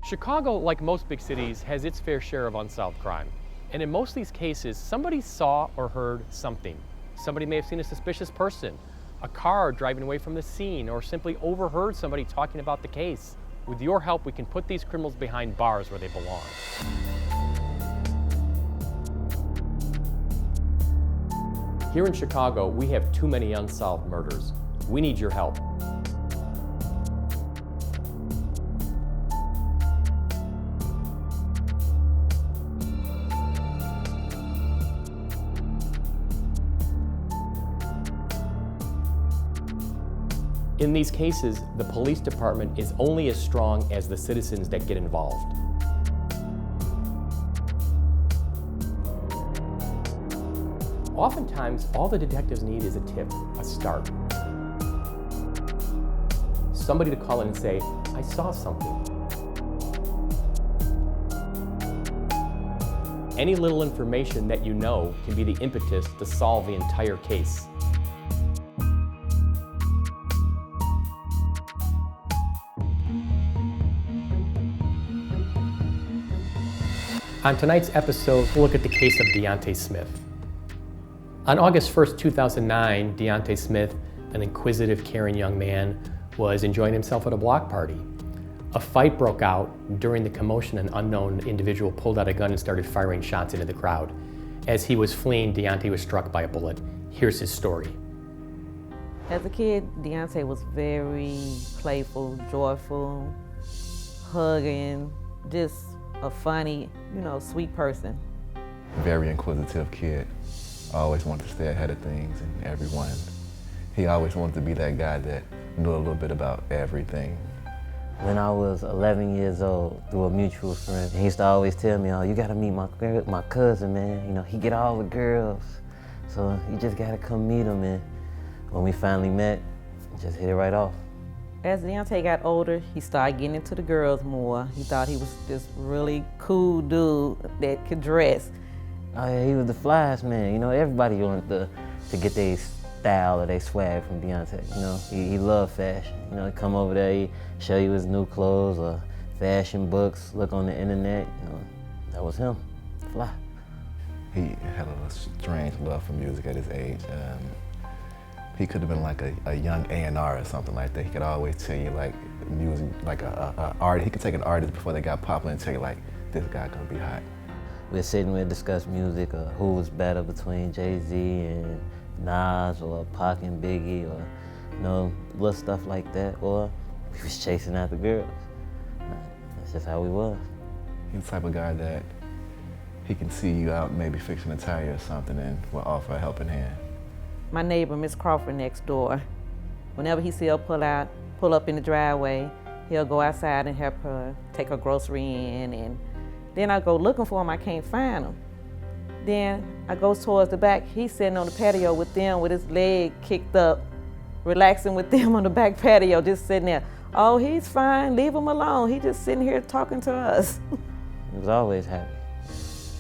Chicago, like most big cities, has its fair share of unsolved crime. And in most of these cases, somebody saw or heard something. Somebody may have seen a suspicious person, a car driving away from the scene, or simply overheard somebody talking about the case. With your help, we can put these criminals behind bars where they belong. Here in Chicago, we have too many unsolved murders. We need your help. In these cases, the police department is only as strong as the citizens that get involved. Oftentimes, all the detectives need is a tip, a start. Somebody to call in and say, I saw something. Any little information that you know can be the impetus to solve the entire case. On tonight's episode, we'll look at the case of Deonte Smith. On August 1st, 2009, Deonte Smith, an inquisitive, caring young man, was enjoying himself at a block party. A fight broke out. During the commotion, an unknown individual pulled out a gun and started firing shots into the crowd. As he was fleeing, Deonte was struck by a bullet. Here's his story. As a kid, Deonte was very playful, joyful, hugging, just a funny, sweet person. Very inquisitive kid. Always wanted to stay ahead of things and everyone. He always wanted to be that guy that knew a little bit about everything. When I was 11 years old, through a mutual friend, he used to always tell me, oh, you gotta meet my cousin, man. He get all the girls, so you just gotta come meet him. And when we finally met, just hit it right off. As Deonte got older, he started getting into the girls more. He thought he was this really cool dude that could dress. Oh yeah, he was the flyest man. Everybody wanted to get their style or their swag from Deonte. He loved fashion. He'd come over there, he'd show you his new clothes or fashion books, look on the internet. That was him, fly. He had a strange love for music at his age. He could have been like a young A&R or something like that. He could always tell you like music, like a artist. He could take an artist before they got popular and tell you like, this guy gonna be hot. We'd sit and we'd discuss music, or who was better between Jay-Z and Nas, or Pac and Biggie, or little stuff like that. Or we was chasing after girls. That's just how we was. He's the type of guy that he can see you out maybe fixing a tire or something and will offer a helping hand. My neighbor, Miss Crawford, next door, whenever he see her pull up in the driveway, he'll go outside and help her take her grocery in, and then I go looking for him, I can't find him. Then I go towards the back, he's sitting on the patio with them with his leg kicked up, relaxing with them on the back patio, just sitting there. Oh, he's fine, leave him alone. He just sitting here talking to us. He was always happy.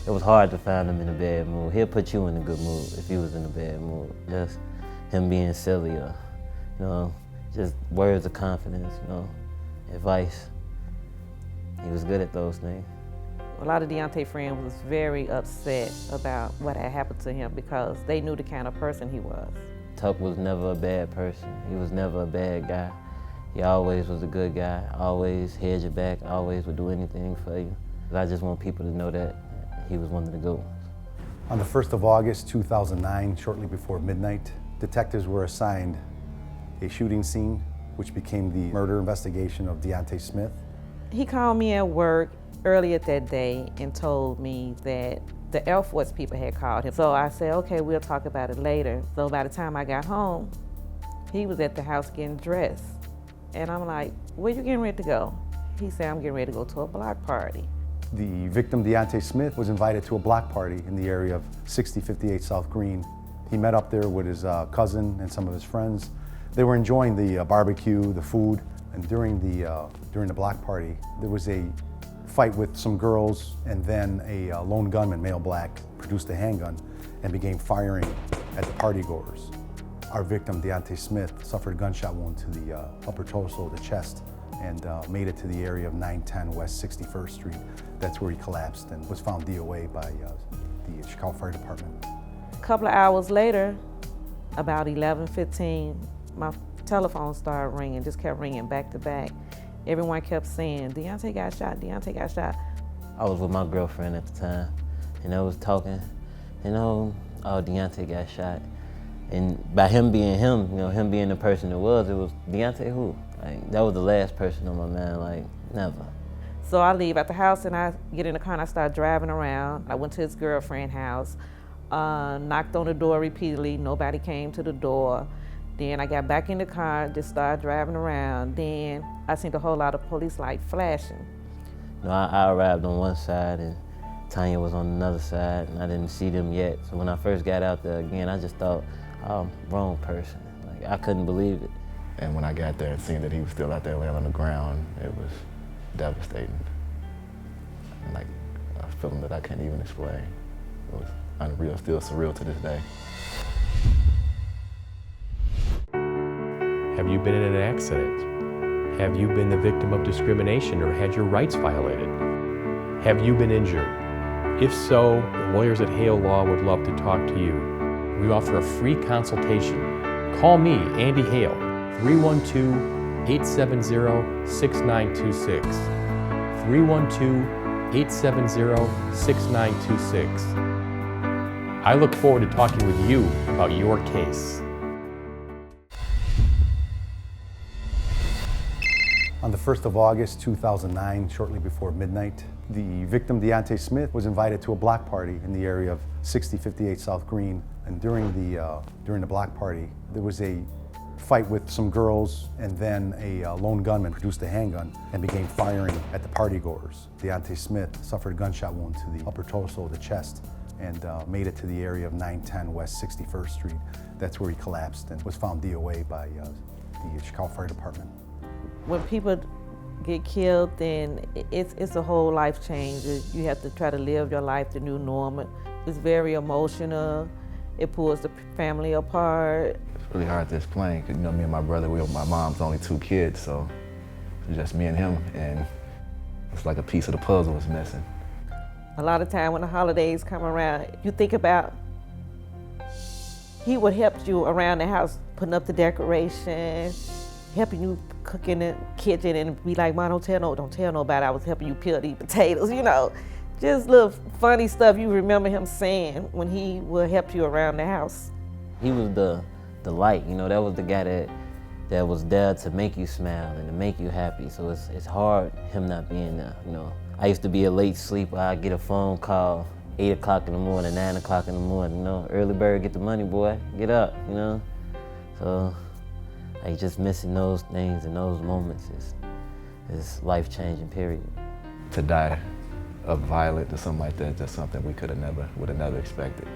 It was hard to find him in a bad mood. He'll put you in a good mood if he was in a bad mood. Just him being silly or, just words of confidence, advice. He was good at those things. A lot of Deonte friends was very upset about what had happened to him because they knew the kind of person he was. Tuck was never a bad person. He was never a bad guy. He always was a good guy, always had your back, always would do anything for you. I just want people to know that he was one of the good ones. On the 1st of August, 2009, shortly before midnight, detectives were assigned a shooting scene, which became the murder investigation of Deonte Smith. He called me at work earlier that day and told me that the Air Force people had called him. So I said, okay, we'll talk about it later. So by the time I got home, he was at the house getting dressed. And I'm like, where you getting ready to go? He said, I'm getting ready to go to a block party. The victim, Deonte Smith, was invited to a block party in the area of 6058 South Green. He met up there with his cousin and some of his friends. They were enjoying the barbecue, the food, and during the block party, there was a fight with some girls, and then a lone gunman, male black, produced a handgun and began firing at the partygoers. Our victim, Deonte Smith, suffered a gunshot wound to the upper torso, the chest, and made it to the area of 910 West 61st Street. That's where he collapsed and was found DOA by the Chicago Fire Department. A couple of hours later, about 11:15, my telephone started ringing, just kept ringing back to back. Everyone kept saying, Deonte got shot, Deonte got shot. I was with my girlfriend at the time, and I was talking, oh, Deonte got shot. And by him being him, him being the person it was Deonte who? Like, that was the last person on my mind, like, never. So I leave at the house and I get in the car and I start driving around. I went to his girlfriend's house, knocked on the door repeatedly, nobody came to the door. Then I got back in the car, just started driving around. Then I seen a whole lot of police lights flashing. I arrived on one side and Tanya was on another side, and I didn't see them yet. So when I first got out there again, I just thought, oh, wrong person. Like, I couldn't believe it. And when I got there and seen that he was still out there laying on the ground, it was devastating. Like a feeling that I can't even explain. It was unreal, still surreal to this day. Have you been in an accident? Have you been the victim of discrimination or had your rights violated? Have you been injured? If so, the lawyers at Hale Law would love to talk to you. We offer a free consultation. Call me, Andy Hale, 312-870-6926. 312-870-6926. I look forward to talking with you about your case. On the 1st of August 2009, shortly before midnight, the victim, Deonte Smith, was invited to a block party in the area of 6058 South Green. And during the block party, there was a fight with some girls, and then a lone gunman produced a handgun and began firing at the partygoers. Deonte Smith suffered a gunshot wound to the upper torso of the chest and made it to the area of 910 West 61st Street. That's where he collapsed and was found DOA by the Chicago Fire Department. When people get killed, then it's a whole life change. You have to try to live your life the new normal. It's very emotional. It pulls the family apart. It's really hard to explain, because me and my brother, my mom's only 2 kids, so it's just me and him, and it's like a piece of the puzzle was missing. A lot of time when the holidays come around, you think about, he would help you around the house, putting up the decorations, helping you cook in the kitchen, and be like, Mom, don't tell nobody I was helping you peel these potatoes, Just little funny stuff you remember him saying when he would help you around the house. He was the light, that was the guy that was there to make you smile and to make you happy. So it's hard him not being there, I used to be a late sleeper. I'd get a phone call 8 o'clock in the morning, 9 o'clock in the morning, early bird get the money, boy, get up, So like just missing those things and those moments is life-changing, period. To die of violence or something like that, just something we would have never expected.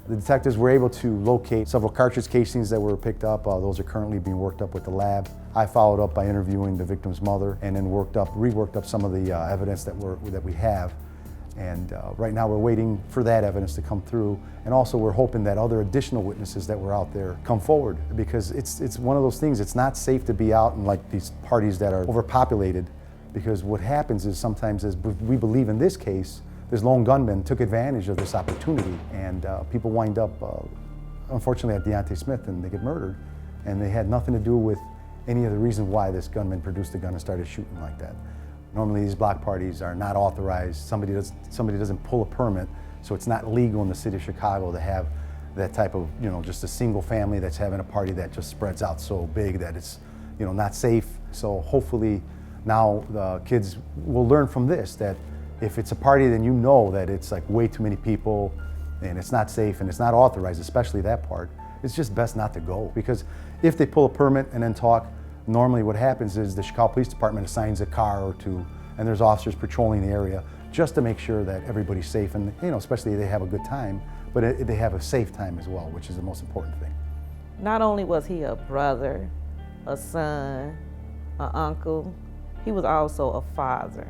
The detectives were able to locate several cartridge casings that were picked up. Those are currently being worked up with the lab. I followed up by interviewing the victim's mother and then reworked up some of the evidence that we have. And right now we're waiting for that evidence to come through. And also we're hoping that other additional witnesses that were out there come forward, because it's one of those things, it's not safe to be out in like these parties that are overpopulated, because what happens is sometimes, as we believe in this case, this lone gunman took advantage of this opportunity, and people wind up, unfortunately, at Deonte Smith, and they get murdered, and they had nothing to do with any of the reason why this gunman produced the gun and started shooting like that. Normally these block parties are not authorized. Somebody doesn't pull a permit, so it's not legal in the city of Chicago to have that type of, just a single family that's having a party that just spreads out so big that it's, not safe. So hopefully now the kids will learn from this, that if it's a party, then that it's like way too many people and it's not safe and it's not authorized, especially that part. It's just best not to go, because if they pull a permit and then talk, normally what happens is the Chicago Police Department assigns a car or two, and there's officers patrolling the area just to make sure that everybody's safe, and especially they have a good time, but they have a safe time as well, which is the most important thing. Not only was he a brother, a son, an uncle, he was also a father.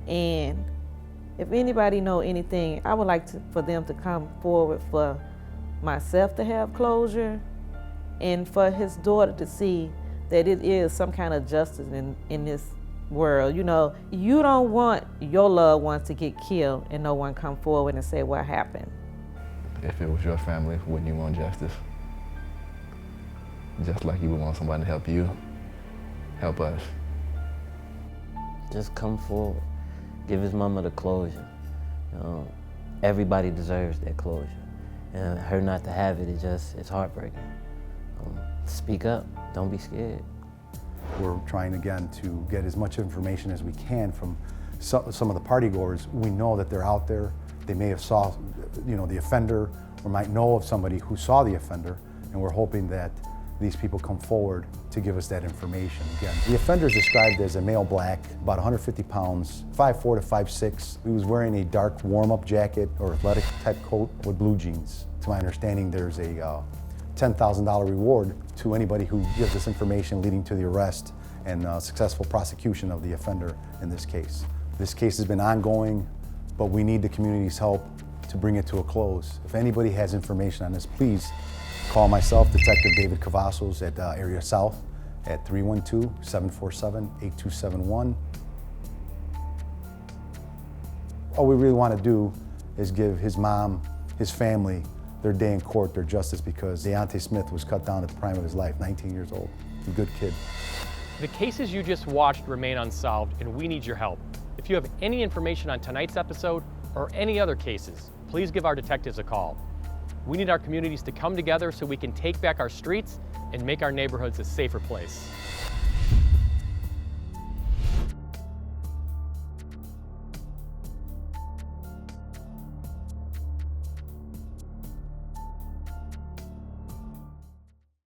And if anybody know anything, I would like for them to come forward for myself to have closure, and for his daughter to see that it is some kind of justice in this world. You know, you don't want your loved ones to get killed and no one come forward and say what happened. If it was your family, wouldn't you want justice? Just like you would want somebody to help you, help us. Just come forward. Give his mama the closure. You know, everybody deserves that closure. And her not to have it, it's heartbreaking. Speak up, don't be scared. We're trying again to get as much information as we can from some of the partygoers. We know that they're out there. They may have saw, the offender, or might know of somebody who saw the offender, and we're hoping that these people come forward to give us that information. Again, the offender is described as a male black, about 150 pounds, 5'4" to 5'6". He was wearing a dark warm-up jacket or athletic type coat with blue jeans. To my understanding, there's a $10,000 reward to anybody who gives us information leading to the arrest and successful prosecution of the offender in this case. This case has been ongoing, but we need the community's help to bring it to a close. If anybody has information on this, please call myself, Detective David Cavazos at Area South at 312-747-8271. All we really want to do is give his mom, his family, their day in court, their justice, because Deonte Smith was cut down at the prime of his life, 19 years old. A good kid. The cases you just watched remain unsolved, and we need your help. If you have any information on tonight's episode or any other cases, please give our detectives a call. We need our communities to come together so we can take back our streets and make our neighborhoods a safer place.